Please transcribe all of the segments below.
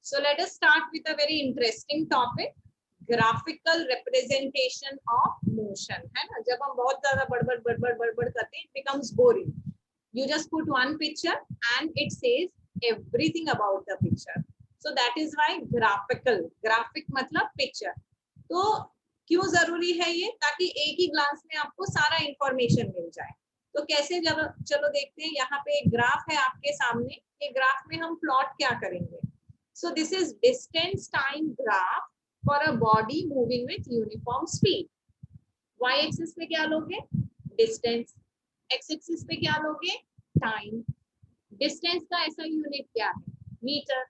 So let us start with a very interesting topic, graphical representation of motion. है ना, जब हम बहुत ज्यादा बड़बड़ करते हैं, it becomes boring. You just put one picture and it says everything about the picture. So that is why graphical, graphic मतलब picture. तो क्यों जरूरी है ये, ताकि एक ही ग्लांस में आपको सारा इंफॉर्मेशन मिल जाए. तो कैसे, जब चलो देखते हैं. यहाँ पे एक ग्राफ है आपके सामने. ये ग्राफ में हम प्लॉट क्या करेंगे. So this is distance time graph for a body moving with uniform speed. Y axis पे क्या लोगे, distance. X axis पे क्या लोगे, time. Distance का ऐसा यूनिट क्या है, मीटर.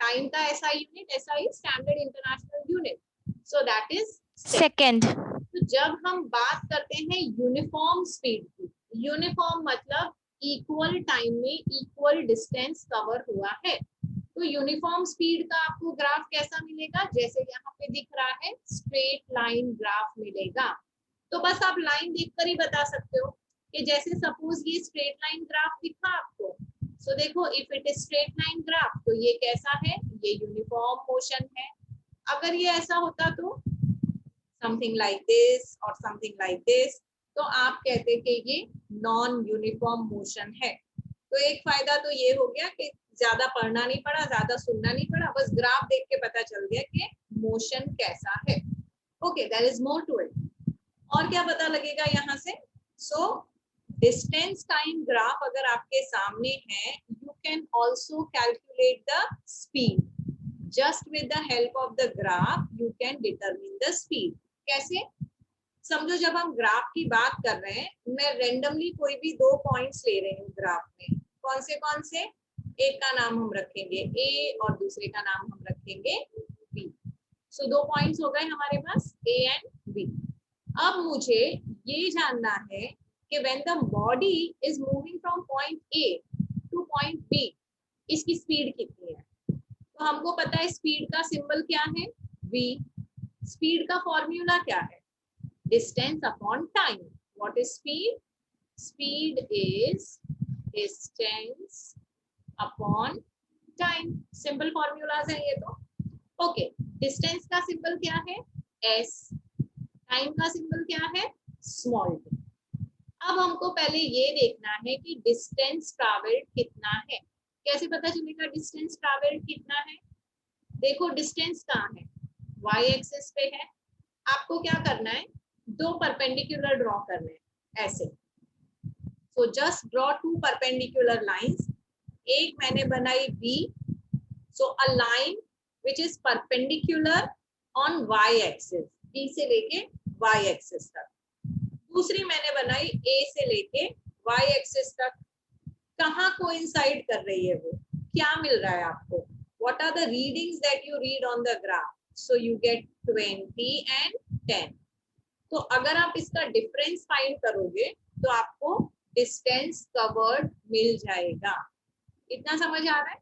टाइम का ऐसा यूनिट, ऐसा ही standard international unit. So that is second. तो जब हम बात करते हैं यूनिफॉर्म स्पीड की, यूनिफॉर्म मतलब इक्वल टाइम में इक्वल डिस्टेंस कवर हुआ है. तो यूनिफॉर्म स्पीड का आपको ग्राफ कैसा मिलेगा, जैसे यहाँ पे दिख रहा है, स्ट्रेट लाइन ग्राफ मिलेगा. तो बस आप लाइन देखकर ही बता सकते हो कि जैसे सपोज ये स्ट्रेट लाइन ग्राफ दिखा आपको. सो देखो, if it is straight line graph तो ये कैसा है, ये यूनिफॉर्म मोशन है. अगर ये ऐसा होता तो समथिंग लाइक दिस और समथिंग लाइक दिस, तो आप कहते कि ये नॉन यूनिफॉर्म मोशन है. तो एक फायदा तो ये हो गया कि ज्यादा पढ़ना नहीं पड़ा, ज्यादा सुनना नहीं पड़ा, बस ग्राफ देख के पता चल गया कि मोशन कैसा है. Okay, there is more to it. और क्या पता लगेगा यहाँ से. सो डिस्टेंस टाइम ग्राफ अगर आपके सामने है, you can also calculate the speed. Just with the help of the graph you can determine the speed. कैसे, समझो जब हम ग्राफ की बात कर रहे हैं, मैं रेंडमली कोई भी दो पॉइंट्स ले रही हूँ ग्राफ में. कौन से, एक का नाम हम रखेंगे ए और दूसरे का नाम हम रखेंगे बी. सो दो पॉइंट्स हो गए हमारे पास, ए एंड बी. अब मुझे ये जानना है कि when the body is moving from point A to point B, इसकी स्पीड कितनी है. तो हमको पता है स्पीड का सिंबल क्या है, v. स्पीड का फॉर्मूला क्या है, distance upon time. What is speed, speed is distance upon time. Simple formulas है ये तो. ओके, डिस्टेंस का सिंबल क्या है, s. टाइम का सिंबल क्या है, स्मॉल t. अब हमको पहले ये देखना है कि डिस्टेंस ट्रैवल्ड कितना है. कैसे पता चलेगा डिस्टेंस ट्रैवल्ड कितना है. देखो डिस्टेंस कहाँ है, y एक्सिस पे है. आपको क्या करना है, दो परपेंडिकुलर ड्रॉ करने हैं ऐसे. So just draw two perpendicular lines. एक मैंने बनाई B. So a line which is perpendicular on y axis, B से लेके y एक्सिस तक. दूसरी मैंने बनाई A से लेके y एक्सिस तक. कहाँ कोइंसाइड कर रही है, वो क्या मिल रहा है आपको. What are the readings that you read on the graph? So you get 20 and 10. तो अगर आप इसका डिफरेंस फाइंड करोगे तो आपको डिस्टेंस कवर्ड मिल जाएगा. इतना समझ आ रहा है.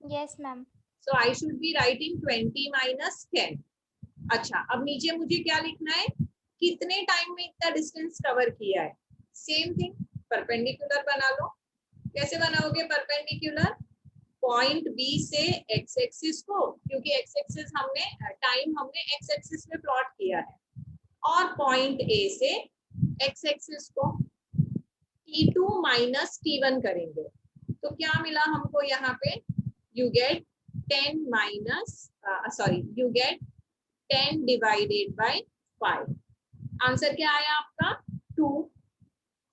Yes ma'am. So I should be writing 20 minus 10. अच्छा, अब नीचे मुझे क्या लिखना है, कितने टाइम में इतना डिस्टेंस कवर किया है. सेम थिंग, परपेंडिकुलर बना लो. कैसे बनाओगे परपेंडिकुलर, पॉइंट बी से एक्स एक्सिस को, क्योंकि एक्स एक्सिस हमने टाइम हमने एक्स एक्सिस में प्लॉट किया है, और पॉइंट ए से एक्स एक्सिस को t2 माइनस t1 करेंगे. तो क्या मिला हमको यहाँ पे, you get 10 minus you get 10 divided by 5. Answer क्या आया आपका, 2.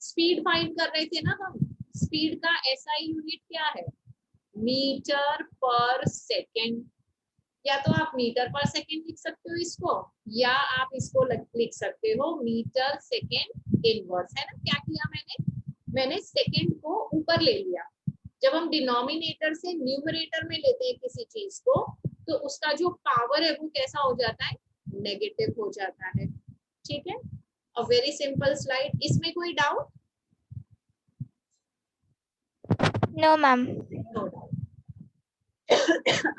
स्पीड फाइंड कर रहे थे ना हम. स्पीड का एसआई यूनिट क्या है, मीटर पर सेकेंड. या तो आप मीटर पर सेकेंड लिख सकते हो इसको, या आप इसको लिख सकते हो मीटर सेकेंड इनवर्स. है ना, क्या किया मैंने सेकेंड को ऊपर ले लिया. जब हम डिनोमिनेटर से न्यूमरेटर में लेते हैं किसी चीज को, तो उसका जो पावर है वो कैसा हो जाता है, नेगेटिव हो जाता है. ठीक है, अ वेरी सिंपल स्लाइड. इसमें कोई doubt, no ma'am. No doubt.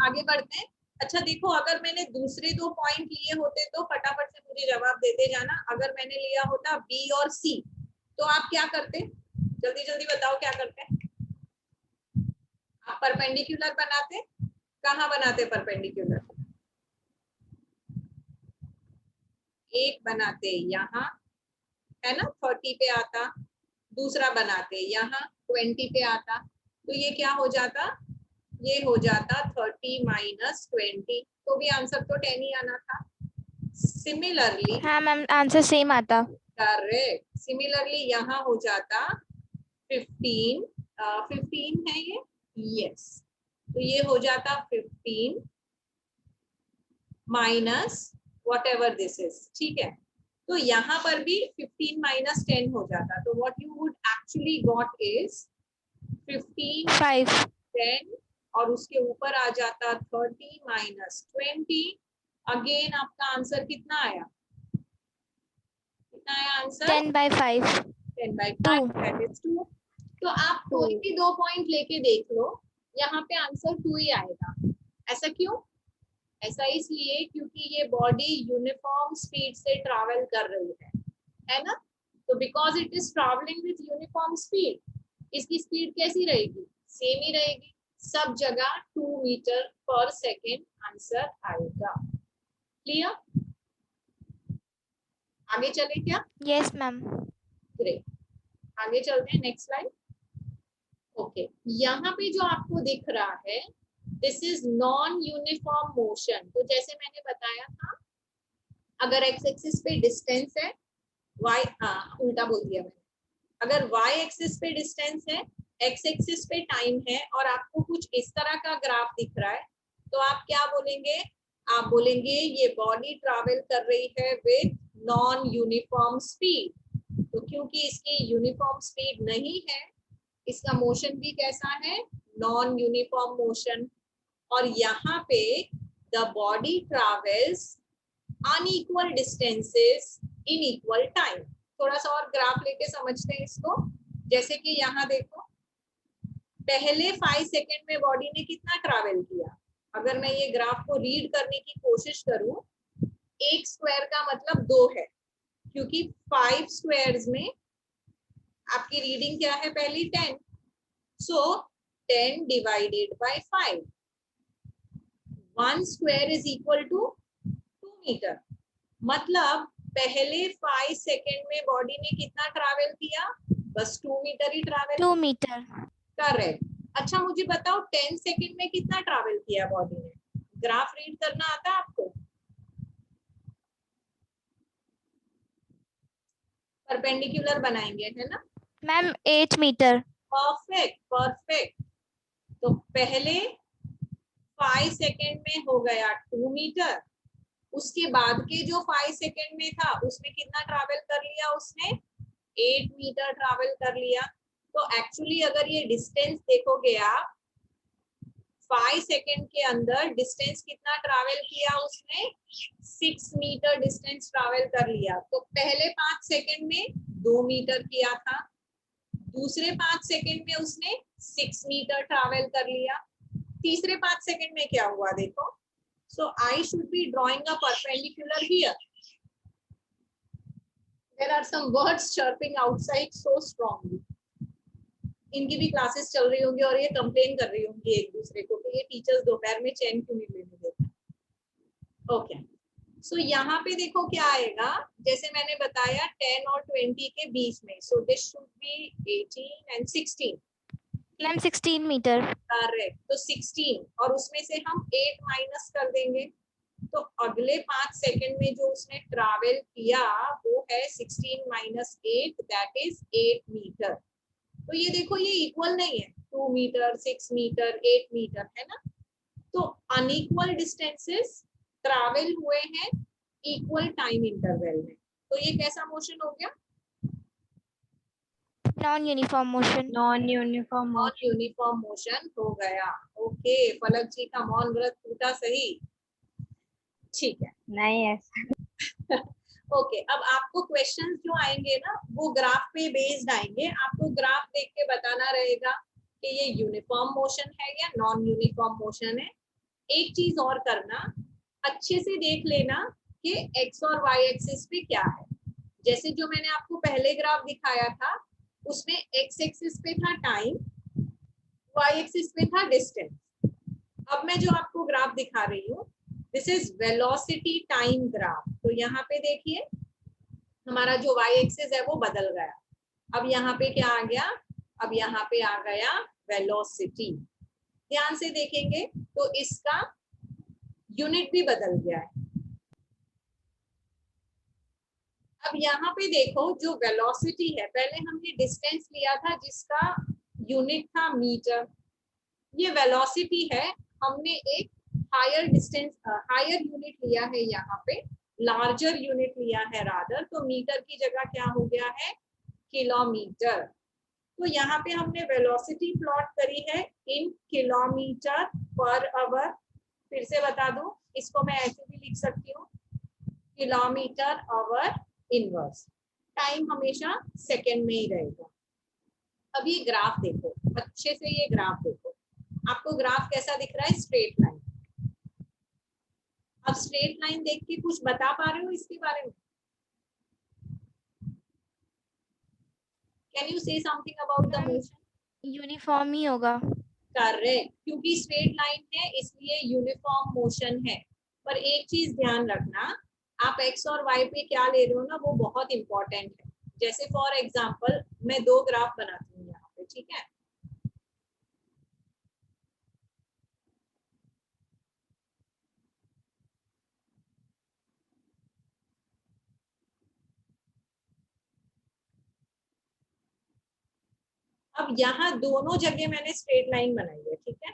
आगे बढ़ते हैं. अच्छा देखो, अगर मैंने दूसरे दो पॉइंट लिए होते तो फटाफट से मुझे जवाब देते जाना. अगर मैंने लिया होता बी और सी, तो आप क्या करते, जल्दी जल्दी बताओ क्या करते. आप परपेंडिकुलर बनाते, कहाँ बनाते परपेंडिकुलर? एक बनाते यहाँ, है ना, 30 पे आता, दूसरा बनाते यहाँ 20 पे आता, तो ये क्या हो जाता? ये हो जाता 30 माइनस 20, तो भी आंसर तो 10 ही आना था। सिमिलरली, हाँ मैम, आंसर सेम आता। करेक्ट, सिमिलरली यहाँ हो जाता 15, 15 है ये, यस, तो ये हो जाता 15 minus what ever this is, ठीक है। तो यहाँ पर भी 15 माइनस 10 हो जाता, तो what you would actually got is 15 5 10 और उसके ऊपर आ जाता 30 माइनस 20। अगेन आपका आंसर कितना आया? कितना आया आंसर? 10/5 10/5, that is 2। तो आप कोई भी 2 पॉइंट लेके देख लो, यहाँ पे आंसर 2 ही आएगा। ऐसा क्यों? ऐसा इसलिए क्योंकि ये बॉडी यूनिफॉर्म स्पीड से ट्रैवल कर रही है ना? तो because it is travelling with uniform speed, इसकी स्पीड कैसी रहेगी? सेम ही रहेगी, सब जगह 2 मीटर पर सेकेंड आंसर आएगा। क्लियर? आगे चले क्या? Yes ma'am. ग्रेट, आगे चलते हैं, नेक्स्ट स्लाइड। ओके, यहाँ पे जो आपको दिख रहा है this is non uniform motion. तो जैसे मैंने बताया था, अगर एक्स एक्सिस पे डिस्टेंस है, वाई, हाँ उल्टा बोल दिया मैंने, अगर वाई एक्सिस पे डिस्टेंस है, एक्स एक्सिस पे टाइम है और आपको कुछ इस तरह का ग्राफ दिख रहा है, तो आप क्या बोलेंगे? आप बोलेंगे ये बॉडी ट्रैवल कर रही है विथ नॉन यूनिफॉर्म स्पीड। तो क्योंकि इसकी यूनिफॉर्म स्पीड नहीं है, इसका मोशन भी कैसा है? Non uniform motion. और यहाँ पे the body travels unequal distances in equal time. थोड़ा सा और ग्राफ लेके समझते हैं इसको। जैसे कि यहाँ देखो, पहले 5 सेकेंड में बॉडी ने कितना ट्रैवल किया? अगर मैं ये ग्राफ को रीड करने की कोशिश करूं, एक स्क्वायर का मतलब 2 है, क्योंकि 5 स्क्वायर्स में आपकी रीडिंग क्या है? पहली 10, so 10 divided by 5, 1 square is equal to 2 metre. मतलब पहले 5 सेकेंड में बॉडी ने कितना ट्रैवल किया? बस 2 मीटर ही ट्रैवल। 2 मीटर। करेक्ट। अच्छा मुझे बताओ 10 सेकेंड में कितना ट्रैवल किया बॉडी ने? ग्राफ रीड करना आता है आपको? परपेंडिकुलर बनाएंगे, है ना मैम? 8 मीटर। Perfect perfect. तो पहले 5 सेकेंड में हो गया 2 मीटर, उसके बाद के जो 5 सेकेंड में था उसमें कितना ट्रैवल कर लिया उसने? 8 मीटर ट्रैवल कर लिया। तो एक्चुअली अगर ये डिस्टेंस देखोगे आप, 5 सेकेंड के अंदर डिस्टेंस कितना ट्रैवल किया उसने? 6 मीटर डिस्टेंस ट्रैवल कर लिया। तो पहले 5 सेकेंड में 2 मीटर किया था, दूसरे 5 सेकेंड में उसने 6 मीटर ट्रैवल कर लिया, तीसरे 5 सेकेंड में क्या हुआ देखो। So I should be drawing a perpendicular here. There are some birds chirping outside so strongly. इनकी भी क्लासेस चल रही होंगी और ये कंप्लेन कर रही होंगी एक दूसरे को कि ये टीचर्स दोपहर में चैन क्यों नहीं लेने देते। ओके, सो यहाँ पे देखो क्या आएगा, जैसे मैंने बताया 10 और 20 के बीच में, so this should be 18 and 16। Ma'am 16 metre. Correct, तो 16 और उसमें से हम 8 माइनस कर देंगे, तो अगले 5 सेकेंड में जो उसने ट्रैवल किया वो है 16 माइनस 8, दैट इज 8 मीटर। तो ये देखो ये इक्वल नहीं है, 2 मीटर 6 मीटर 8 मीटर, है ना? तो अनइक्वल डिस्टेंसेस ट्रैवल हुए हैं इक्वल टाइम इंटरवल में, तो ये कैसा मोशन हो गया? Non uniform motion. Non uniform non uniform motion हो गया। ओके, पलक जी का मौन व्रत टूटा सही, ठीक है। नहीं ऐसा। ओके, अब आपको क्वेश्चंस जो आएंगे ना वो ग्राफ पे बेस्ड आएंगे। आपको ग्राफ देख के बताना रहेगा कि ये यूनिफॉर्म मोशन है या नॉन यूनिफॉर्म मोशन है। एक चीज और करना, अच्छे से देख लेना कि एक्स और वाई एक्सिस पे क्या है। जैसे जो मैंने आपको पहले ग्राफ दिखाया था उसमें एक्स एक्सिस पे था टाइम, वाई एक्सिस पे था डिस्टेंस। अब मैं जो आपको ग्राफ दिखा रही हूँ, this is velocity time graph. तो यहाँ पे देखिए हमारा जो वाई एक्सिस है वो बदल गया। अब यहाँ पे क्या आ गया, अब यहाँ पे आ गया वेलोसिटी। ध्यान से देखेंगे तो इसका यूनिट भी बदल गया है। अब यहाँ पे देखो जो वेलोसिटी है, पहले हमने डिस्टेंस लिया था जिसका यूनिट था मीटर। ये वेलोसिटी है, हमने एक हायर डिस्टेंस हायर यूनिट लिया है, यहाँ पे लार्जर यूनिट लिया है रादर। तो मीटर की जगह क्या हो गया है, किलोमीटर। तो यहाँ पे हमने वेलोसिटी प्लॉट करी है इन किलोमीटर पर आवर। फिर से बता दूं, इसको मैं ऐसे भी लिख सकती हूँ, किलोमीटर आवर इनवर्स। टाइम हमेशा सेकेंड में ही रहेगा। अब ये ग्राफ देखो अच्छे से, ये ग्राफ देखो, आपको ग्राफ कैसा दिख रहा है, स्ट्रेट लाइन। अब स्ट्रेट लाइन देख के कुछ बता पा रहे हो इसके बारे में? Can you say something about the motion? Uniform ही होगा। करेक्ट, क्योंकि स्ट्रेट लाइन है इसलिए यूनिफॉर्म मोशन है। पर एक चीज ध्यान रखना, आप एक्स और वाई पे क्या ले रहे हो ना, वो बहुत इंपॉर्टेंट है। जैसे फॉर एग्जांपल मैं दो ग्राफ बनाती हूँ यहाँ पे, ठीक है। अब यहाँ दोनों जगह मैंने स्ट्रेट लाइन बनाई है, ठीक है।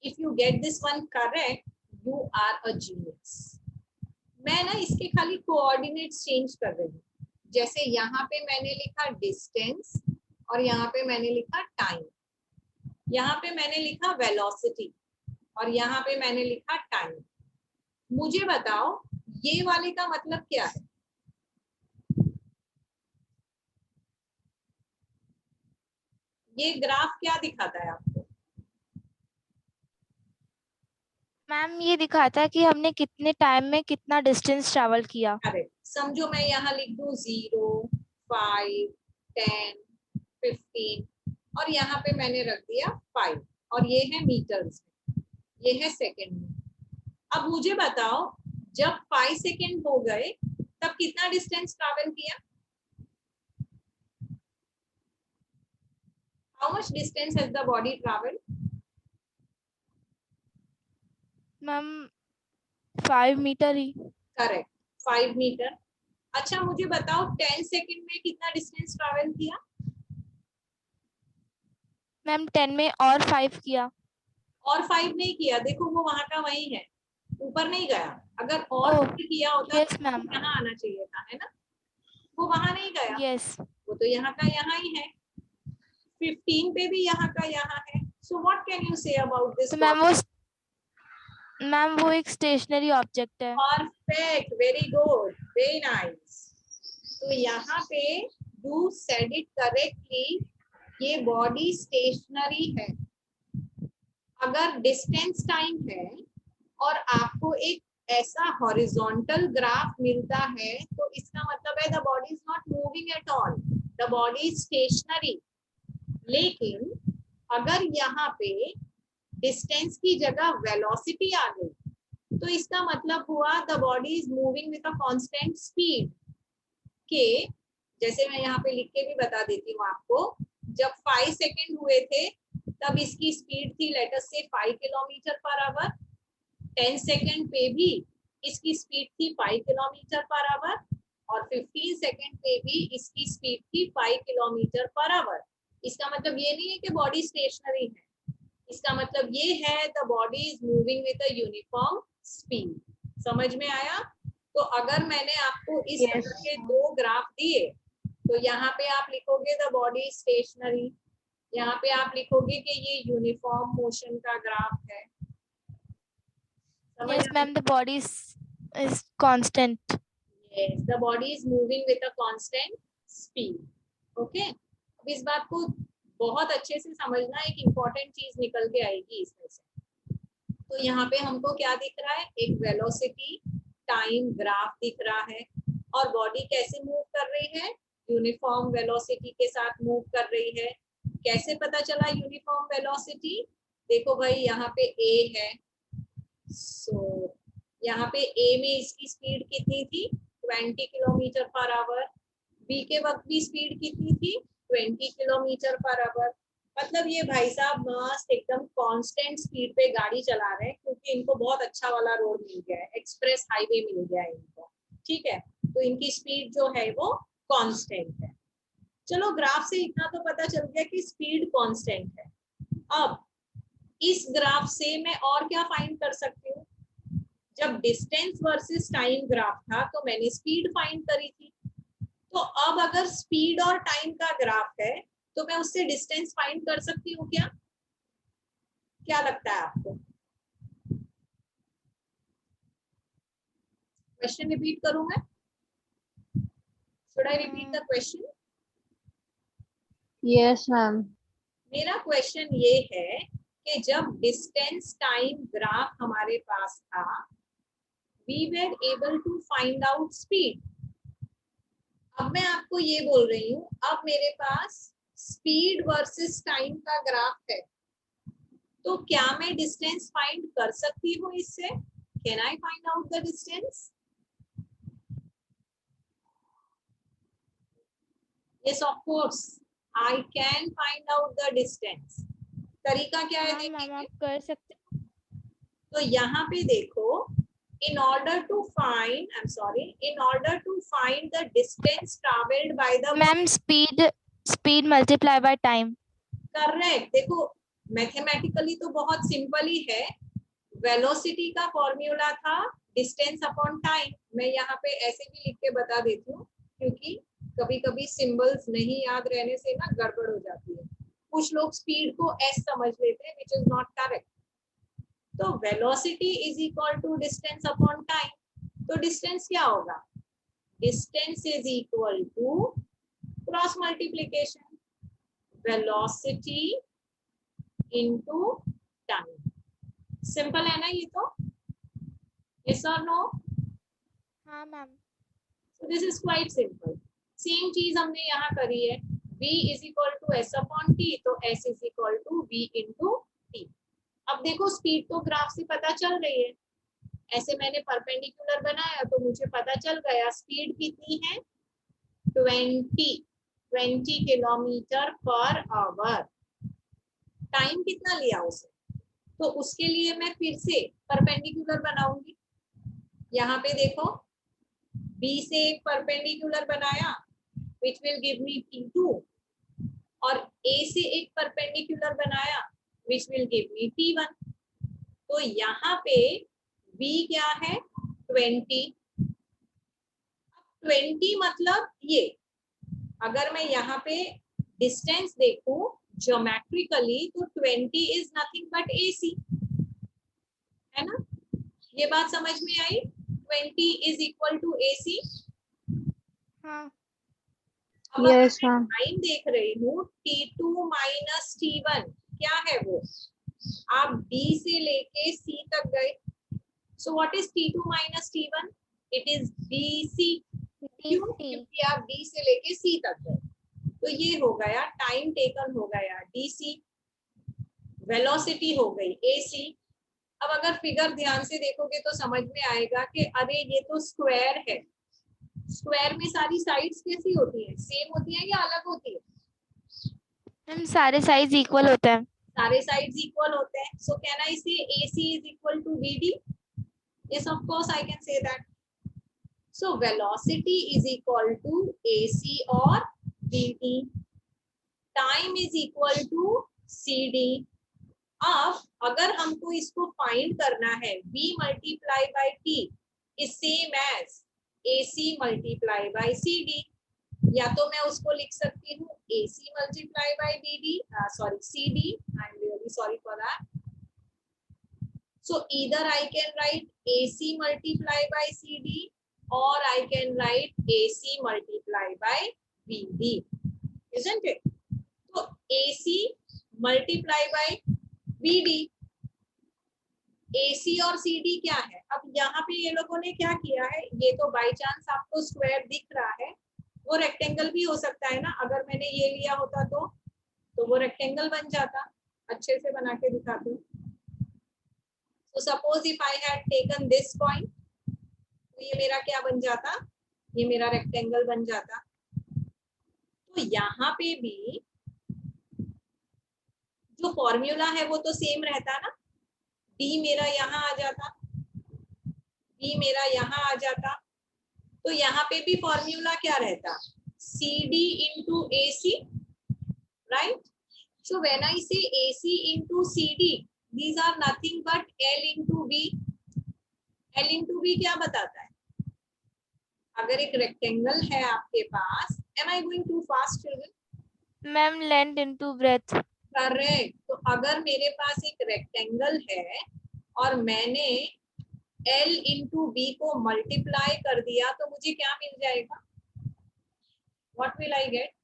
If you get this one correct, you are a genius. मैं ना इसके खाली कोऑर्डिनेट्स चेंज कर रही हूँ। जैसे यहाँ पे मैंने लिखा डिस्टेंस और यहाँ पे मैंने लिखा टाइम। यहाँ पे मैंने लिखा वेलोसिटी और यहाँ पे मैंने लिखा टाइम। मुझे बताओ ये वाले का मतलब क्या है? ये ग्राफ क्या दिखाता है आपको? मैम ये दिखाता है कि हमने कितने टाइम में कितना डिस्टेंस ट्रैवल किया। अरे समझो मैं यहाँ लिख दूं 0, 5, 10, 15 और यहाँ पे मैंने रख दिया 5 और ये है मीटर्स में, ये है सेकेंड में। अब मुझे बताओ जब 5 सेकेंड हो गए तब कितना डिस्टेंस ट्रैवल किया? How much distance has the body travel? Ma'am 5 metre ही। Correct, 5 metre. अच्छा मुझे बताओ 10 सेकेंड में कितना डिस्टेंस ट्रैवल किया? मैम 10 में और 5 किया। और 5 नहीं किया, देखो वो वहां का वही है, ऊपर नहीं गया। अगर और 5 किया होता यस तो मैम। यहाँ आना चाहिए था, है ना। वो वहां नहीं गया, यस। वो तो यहाँ का यहाँ ही है। 15 पे भी यहाँ का यहाँ है। So what can you say about this? तो मैम वो एक स्टेशनरी ऑब्जेक्ट है। Perfect, very good, very nice. तो यहाँ पे यू सेड इट करेक्टली, ये बॉडी स्टेशनरी है। अगर डिस्टेंस टाइम है और आपको एक ऐसा हॉरिजॉन्टल ग्राफ मिलता है तो इसका मतलब है the body is not moving at all, the body is stationary. लेकिन अगर यहाँ पे डिस्टेंस की जगह वेलोसिटी आ गई तो इसका मतलब हुआ the body is moving with a constant speed. के जैसे मैं यहाँ पे लिख के भी बता देती हूँ आपको, जब 5 सेकेंड हुए थे तब इसकी स्पीड थी लेट अस से 5 किलोमीटर पर आवर। 10 सेकेंड पे भी इसकी स्पीड थी 5 किलोमीटर पर आवर और 15 सेकेंड पे भी इसकी स्पीड थी 5 किलोमीटर पर आवर। इसका मतलब ये नहीं है कि बॉडी स्टेशनरी है, इसका मतलब ये है the body is moving with a uniform speed. समझ में आया? तो अगर मैंने आपको इस Yes. तरह के दो ग्राफ दिए तो यहाँ पे आप लिखोगे द बॉडी स्टेशनरी, यहाँ पे आप लिखोगे कि ये यूनिफॉर्म मोशन का ग्राफ है। Yes ma'am the body is constant. Yes, the body is moving with a constant speed. Okay? अब इस बात को बहुत अच्छे से समझना, एक इम्पोर्टेंट चीज निकल के आएगी इसमें से। तो यहाँ पे हमको क्या दिख रहा है, एक वेलोसिटी टाइम ग्राफ दिख रहा है और बॉडी कैसे मूव कर रही है, यूनिफॉर्म वेलोसिटी के साथ मूव कर रही है। कैसे पता चला यूनिफॉर्म वेलोसिटी? देखो भाई यहाँ पे ए है, सो यहाँ पे ए में इसकी स्पीड कितनी थी? 20 किलोमीटर पर आवर। बी के वक्त भी स्पीड कितनी थी? 20 किलोमीटर पर आवर। मतलब ये भाई साहब मस्त एकदम कांस्टेंट स्पीड पे गाड़ी चला रहे हैं, क्योंकि इनको बहुत अच्छा वाला रोड मिल गया है, एक्सप्रेस हाईवे मिल गया है इनको, ठीक है। तो इनकी स्पीड जो है वो कांस्टेंट है। चलो ग्राफ से इतना तो पता चल गया कि स्पीड कांस्टेंट है। अब इस ग्राफ से मैं और क्या फाइंड कर सकती हूँ? जब डिस्टेंस वर्सेस टाइम ग्राफ था तो मैंने स्पीड फाइंड करी थी। तो अब अगर स्पीड और टाइम का ग्राफ है तो मैं उससे डिस्टेंस फाइंड कर सकती हूँ क्या? क्या लगता है आपको? क्वेश्चन रिपीट करूं मैं? Should I repeat the question? Yes, ma'am. मेरा क्वेश्चन ये है कि जब डिस्टेंस टाइम ग्राफ हमारे पास था, we were able to find out speed. अब मैं आपको ये बोल रही हूँ, अब मेरे पास स्पीड वर्सेस टाइम का ग्राफ है, तो क्या मैं डिस्टेंस फाइंड कर सकती हूँ इससे? Can I find out the distance? Yes of course I can find out the distance. तरीका क्या है हाँ मैम, देखेंगे। आप कर सकते तो यहाँ पे देखो, in order to find, I'm sorry, in order to find the distance traveled by the, ma'am, speed multiply by time. Correct. देखो मैथमेटिकली तो बहुत सिंपल ही है। वेलोसिटी का फॉर्मूला था डिस्टेंस अपॉन टाइम। मैं यहाँ पे ऐसे भी लिख के बता देती हूँ, क्योंकि कभी कभी सिंबल्स नहीं याद रहने से ना गड़बड़ हो जाती है। कुछ लोग स्पीड को एस समझ लेते हैं, विच इज नॉट करेक्ट। तो velocity is equal to distance upon time. तो डिस्टेंस क्या होगा? Distance is equal to cross multiplication, velocity into time. Simple है ना ये तो? यस और नो? हाँ ma'am. So this is quite simple. Same चीज हमने यहाँ करी है। V is equal to S upon T, तो S is equal to V into T। अब देखो स्पीड तो ग्राफ से पता चल रही है। ऐसे मैंने परपेंडिकुलर बनाया तो मुझे पता चल गया स्पीड कितनी है? 20 किलोमीटर पर आवर। टाइम कितना लिया उसे? तो उसके लिए मैं फिर से परपेंडिकुलर बनाऊंगी। यहाँ पे देखो, B से एक परपेंडिकुलर बनाया which will give me T2, और A से एक परपेंडिकुलर बनाया which will give me T1। तो यहाँ पे B क्या है? 20। 20 मतलब ये, अगर मैं यहाँ पे डिस्टेंस देखूं ज्योमेट्रिकली तो 20 इज नथिंग बट AC, है ना? ये बात समझ में आई? 20 इज इक्वल टू AC। हाँ। अब Yes, मैं ma'am. टाइम देख रही हूँ T2 माइनस T1, क्या है वो? आप B से लेके C तक गए, so what is T2 minus T1? It is BC। क्यों? क्योंकि आप D से लेके C तक गए, तो ये हो गया टाइम टेकन हो गया DC, वेलोसिटी हो गई AC। अब अगर फिगर ध्यान से देखोगे तो समझ में आएगा कि अरे ये तो स्क्वायर है। स्क्वायर में सारी साइड्स कैसी होती है? सेम होती है या अलग होती है? मैम, सारे साइज इक्वल होते हैं। सारे साइड्स इक्वल होते हैं। So can I say AC is equal to BD? Yes, of course I can say that. So velocity is equal to AC or BD. Time is equal to CD. अब अगर हमको इसको find करना है, V multiply by T is same as AC multiply by CD, या तो मैं उसको लिख सकती हूँ AC multiply by BD, sorry CD, I am really sorry for that. So either I can write AC multiply by CD or I can write AC multiply by BD, isn't it? So AC multiply by BD, AC और CD क्या है? अब यहाँ पे ये लोगों ने क्या किया है, ये तो बाई चांस आपको स्क्वायर दिख रहा है, वो रेक्टेंगल भी हो सकता है ना, अगर मैंने ये लिया होता तो वो रेक्टेंगल बन जाता। अच्छे से बना के दिखाती हूँ। So suppose if I had taken this point, तो ये मेरा क्या बन जाता, ये मेरा रेक्टेंगल बन जाता। तो यहाँ पे भी जो फॉर्मूला है वो तो सेम रहता ना, डी मेरा यहाँ आ जाता, बी मेरा यहाँ आ जाता। तो यहाँ पे भी फॉर्मूला क्या रहता, C D into A C, right. So when I say AC into CD, these are nothing but L into B. L into B क्या बताता है, अगर एक रेक्टेंगल है आपके पास, am I going too fast children? Ma'am length into breath. Correct. तो अगर मेरे पास एक रेक्टेंगल है और मैंने L into B को मल्टीप्लाई कर दिया तो मुझे क्या मिल जाएगा, what will I get?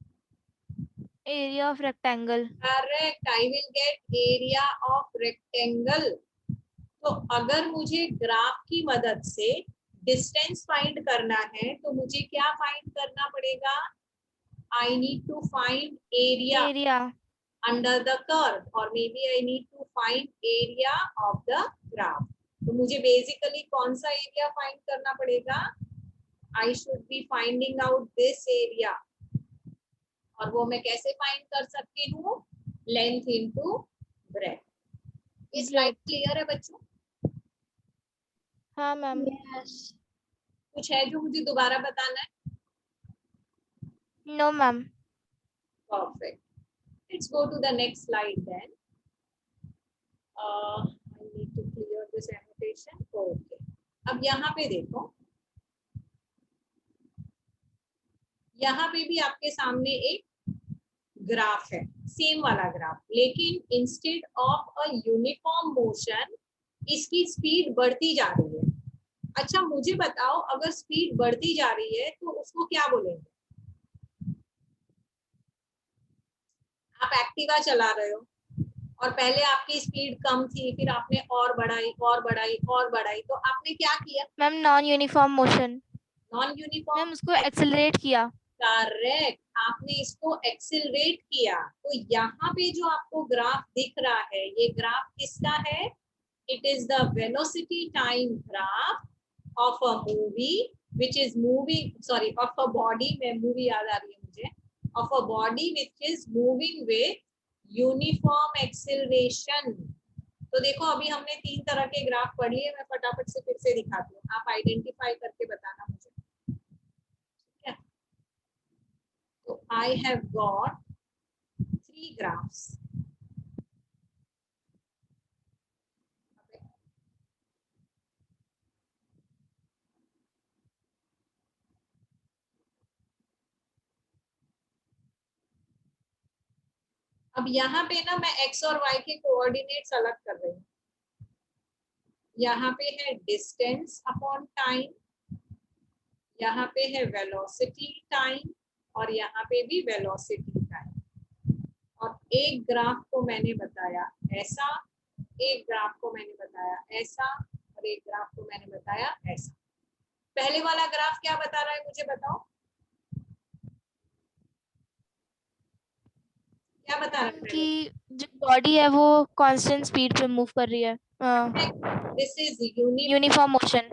Area of rectangle. Correct, I will get area of rectangle. तो अगर मुझे ग्राफ की मदद से डिस्टेंस फाइंड करना है तो मुझे क्या फाइंड करना पड़ेगा, I need to find area under the curve, और may be I need to find area of the graph. तो मुझे बेसिकली कौन सा एरिया फाइंड करना पड़ेगा, I should be finding out this area, और वो मैं कैसे फाइंड कर सकती हूँ, लेंथ इनटू ब्रेथ। इस स्लाइड क्लियर है बच्चों? हाँ मैम। कुछ है जो मुझे दोबारा बताना है? No ma'am. Perfect. Let's go to the next slide then. I need to clear this annotation. Okay. अब यहाँ पे देखो, यहाँ पे भी आपके सामने एक ग्राफ है, सेम वाला ग्राफ, लेकिन instead of a uniform motion इसकी स्पीड बढ़ती जा रही है। अच्छा मुझे बताओ, अगर स्पीड बढ़ती जा रही है तो उसको क्या बोलेंगे? आप एक्टिवा चला रहे हो और पहले आपकी स्पीड कम थी, फिर आपने और बढ़ाई और बढ़ाई और बढ़ाई, तो आपने क्या किया ma'am? Non uniform motion. Non uniform, ma'am उसको एक्सेलरेट किया। करेक्ट, आपने इसको एक्सिलरेट किया। तो यहाँ पे जो आपको ग्राफ दिख रहा है, ये ग्राफ किसका है, it is the velocity time graph of a movie which is moving, sorry of a body, में मूवी याद आ रही है मुझे, of a body which is moving with uniform acceleration। तो देखो अभी हमने 3 तरह के ग्राफ पढ़ लिए, मैं फटाफट से फिर से दिखाती हूँ, आप आइडेंटिफाई करके बताना मुझे, ठीक है। तो I have got 3 graphs। अब यहाँ पे ना मैं x और y के कोऑर्डिनेट्स अलग कर रही हूँ। यहाँ पे है डिस्टेंस अपॉन टाइम, यहाँ पे है वेलोसिटी टाइम, और यहाँ पे भी वेलोसिटी टाइम। और एक ग्राफ को मैंने बताया ऐसा, एक ग्राफ को मैंने बताया ऐसा, और एक ग्राफ को मैंने बताया ऐसा। पहले वाला ग्राफ क्या बता रहा है मुझे बताओ, क्या बता रहा है? कि जो बॉडी है वो कांस्टेंट स्पीड पे मूव कर रही है। This is uniform motion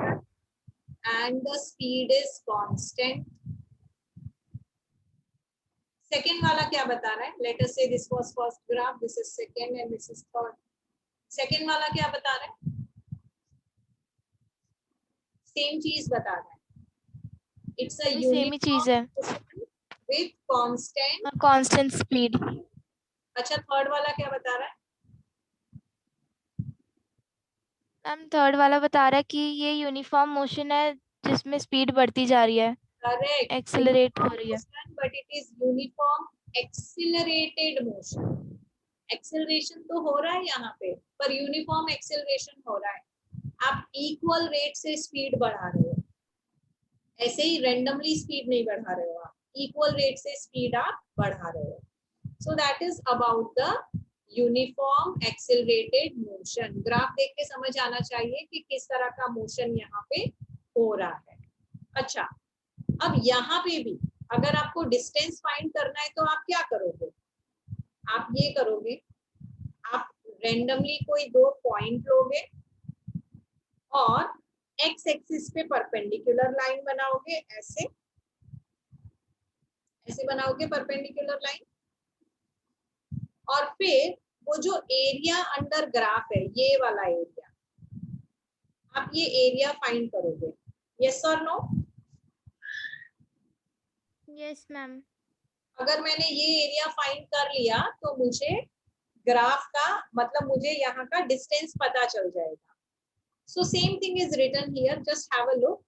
and the speed is constant. Second वाला क्या बता रहा है, लेट अस से this was first graph, this is second and this is third. Second वाला क्या बता रहा है, सेम चीज बता रहा है, इट्स अ सेम ही चीज है विद कांस्टेंट स्पीड। अच्छा थर्ड वाला क्या बता रहा है, मैम थर्ड वाला बता रहा है कि ये यूनिफॉर्म मोशन है जिसमें स्पीड बढ़ती जा रही है, करेक्ट, एक्सेलरेट हो रही है। But it is uniform accelerated motion. Acceleration तो हो रहा है यहाँ पे, पर यूनिफॉर्म एक्सेलरेशन हो रहा है। आप इक्वल रेट से स्पीड बढ़ा रहे हो, ऐसे ही रेंडमली स्पीड नहीं बढ़ा रहे हो, आप इक्वल रेट से स्पीड आप बढ़ा रहे हो। सो that is about the uniform accelerated motion. Graph देख के समझ आना चाहिए कि किस तरह का मोशन यहाँ पे हो रहा है। अच्छा अब यहाँ पे भी अगर आपको डिस्टेंस फाइंड करना है तो आप क्या करोगे, आप ये करोगे, आप रेंडमली कोई दो पॉइंट लोगे और एक्स एक्सिस पे परपेंडिकुलर लाइन बनाओगे, ऐसे ऐसे बनाओगे परपेंडिकुलर लाइन, और फिर वो जो एरिया अंडर ग्राफ है, ये वाला एरिया, आप ये एरिया फाइंड करोगे। यस और नो? Yes ma'am. अगर मैंने ये एरिया फाइंड कर लिया तो मुझे ग्राफ का मतलब मुझे यहाँ का डिस्टेंस पता चल जाएगा। So same thing is written here, just have a look.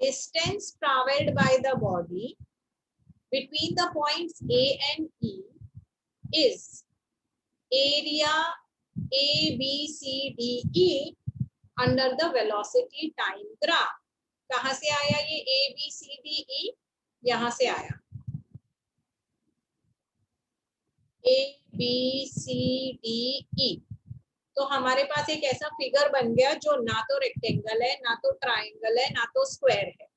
Distance traveled by the body between the points A and E is area A, B, C, D, E under the velocity time graph. कहाँ से आया ये A, B, C, D, E? यहाँ से आया A, B, C, D, E। तो हमारे पास एक ऐसा फिगर बन गया जो ना तो रेक्टेंगल है, ना तो ट्राइंगल है, ना तो स्क्वायर है।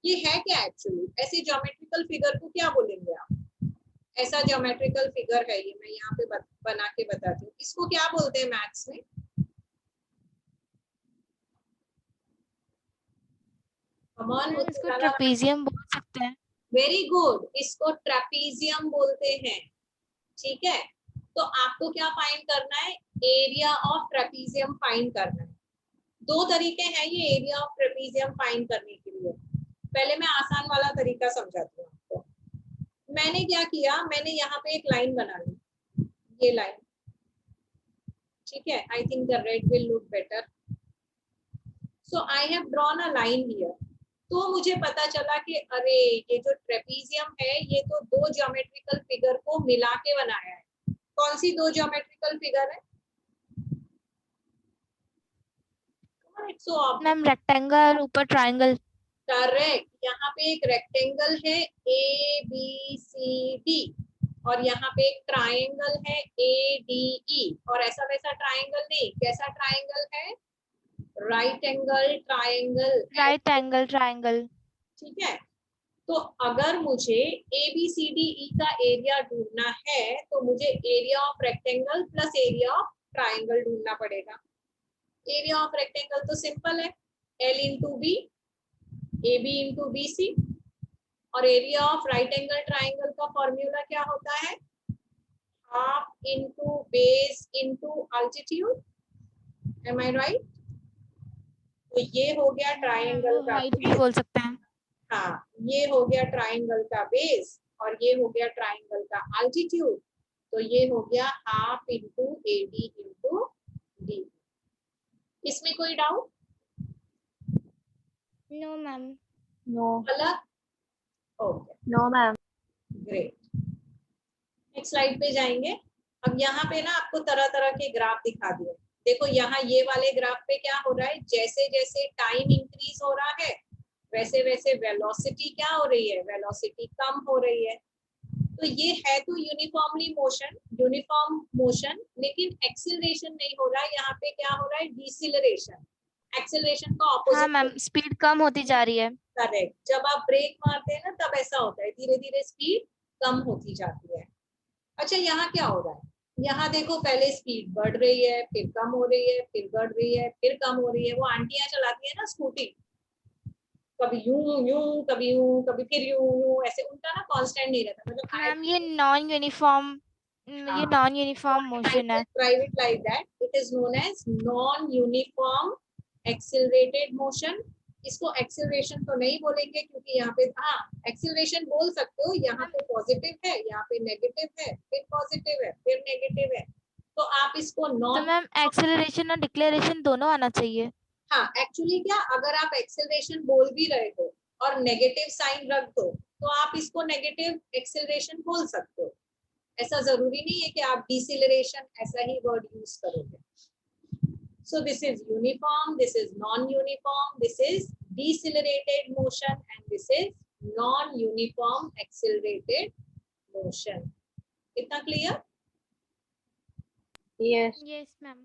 ये है क्या एक्चुअली? ऐसे ज्योमेट्रिकल फिगर को क्या बोलेंगे आप? ऐसा ज्योमेट्रिकल फिगर है ये, मैं यहाँ पे बना के बताती हूँ। इसको क्या बोलते हैं मैथ्स में? इसको ट्रेपेजियम बोल सकते हैं। वेरी गुड, इसको ट्रेपेजियम बोलते हैं। ठीक है, तो आपको क्या फाइंड करना है? एरिया ऑफ ट्रेपेजियम फाइंड करना है। दो तरीके हैं ये एरिया ऑफ ट्रेपेजियम फाइंड करने के लिए। पहले मैं आसान वाला तरीका समझाती हूँ आपको। मैंने क्या किया, मैंने यहाँ पे एक लाइन बना ली, ये लाइन, ठीक है। I think the red will look better. So I have drawn a line here. तो मुझे पता चला कि अरे ये जो ट्रेपेजियम है ये तो दो ज्योमेट्रिकल फिगर को मिला के बनाया है। कौन सी दो ज्योमेट्रिकल फिगर है? मैम रेक्टेंगल, ऊपर ट्राइंगल। करेक्ट, यहाँ पे एक रेक्टेंगल है ए बी सी डी और यहाँ पे एक ट्राइंगल है ए डी ई, और ऐसा वैसा ट्राइंगल नहीं। कैसा ट्राइंगल है? Right angle triangle. Right angle triangle. ठीक है, तो अगर मुझे A B C D E का एरिया ढूंढना है तो मुझे area of rectangle plus area of triangle ढूंढना पड़ेगा। एरिया ऑफ रेक्टेंगल तो सिंपल है, L into B, A B into B C, और area of right angle triangle का फॉर्मूला क्या होता है? Half into base into altitude. Am I right? तो ये हो गया ट्राइंगल का हाइट भी बोल सकते हैं। हाँ, ये हो गया ट्राइंगल का बेस और ये हो गया ट्राइंगल का अल्टीट्यूड। तो ये हो गया half into A B into D. इसमें कोई डाउट? No ma'am. नो। अलग? Okay, no ma'am. Great. Next slide पे जाएंगे। अब यहाँ पे ना आपको तरह तरह के ग्राफ दिखा दिए। देखो यहाँ ये वाले ग्राफ पे क्या हो रहा है, जैसे जैसे टाइम इंक्रीज हो रहा है वैसे वैसे वेलोसिटी क्या हो रही है? वेलोसिटी कम हो रही है। तो ये है तो यूनिफॉर्मली मोशन, यूनिफॉर्म मोशन, लेकिन एक्सीलरेशन नहीं हो रहा है। यहाँ पे क्या हो रहा है? डिसिलरेशन। एक्सीलरेशन का ऑपोजिट। हाँ मैम, स्पीड कम होती जा रही है। करेक्ट, जब आप ब्रेक मारते हैं ना तब ऐसा होता है, धीरे धीरे स्पीड कम होती जाती है। अच्छा, यहाँ क्या हो रहा है? यहाँ देखो, पहले स्पीड बढ़ रही है, फिर कम हो रही है, फिर बढ़ रही है, फिर कम हो रही है। वो आंटियां चलाती है ना स्कूटी, कभी यूं यूं, कभी यूं, कभी फिर यूं यूं, ऐसे। उनका ना कांस्टेंट नहीं रहता। मतलब मैम ये नॉन यूनिफॉर्म मोशन है। drive it like that. It is known as non-uniform accelerated motion. इसको एक्सेलरेशन तो नहीं बोलेंगे क्योंकि यहाँ पे, हाँ एक्सेलरेशन बोल सकते हो। यहाँ पे पॉजिटिव है, यहाँ पे नेगेटिव है, फिर पॉजिटिव है, फिर नेगेटिव है। तो आप इसको तो नॉन, मैम एक्सेलरेशन और डिक्लेरेशन दोनों आना चाहिए। हाँ एक्चुअली क्या, अगर आप एक्सेलरेशन बोल भी रहे हो और नेगेटिव साइन रख दो तो आप इसको नेगेटिव एक्सेलरेशन बोल सकते हो। ऐसा जरूरी नहीं है कि आप डिसिलरेशन ऐसा ही वर्ड यूज करोगे। So this is uniform, this is non-uniform, this is decelerated motion, and this is non-uniform accelerated motion. इतना clear? Yes. Yes ma'am.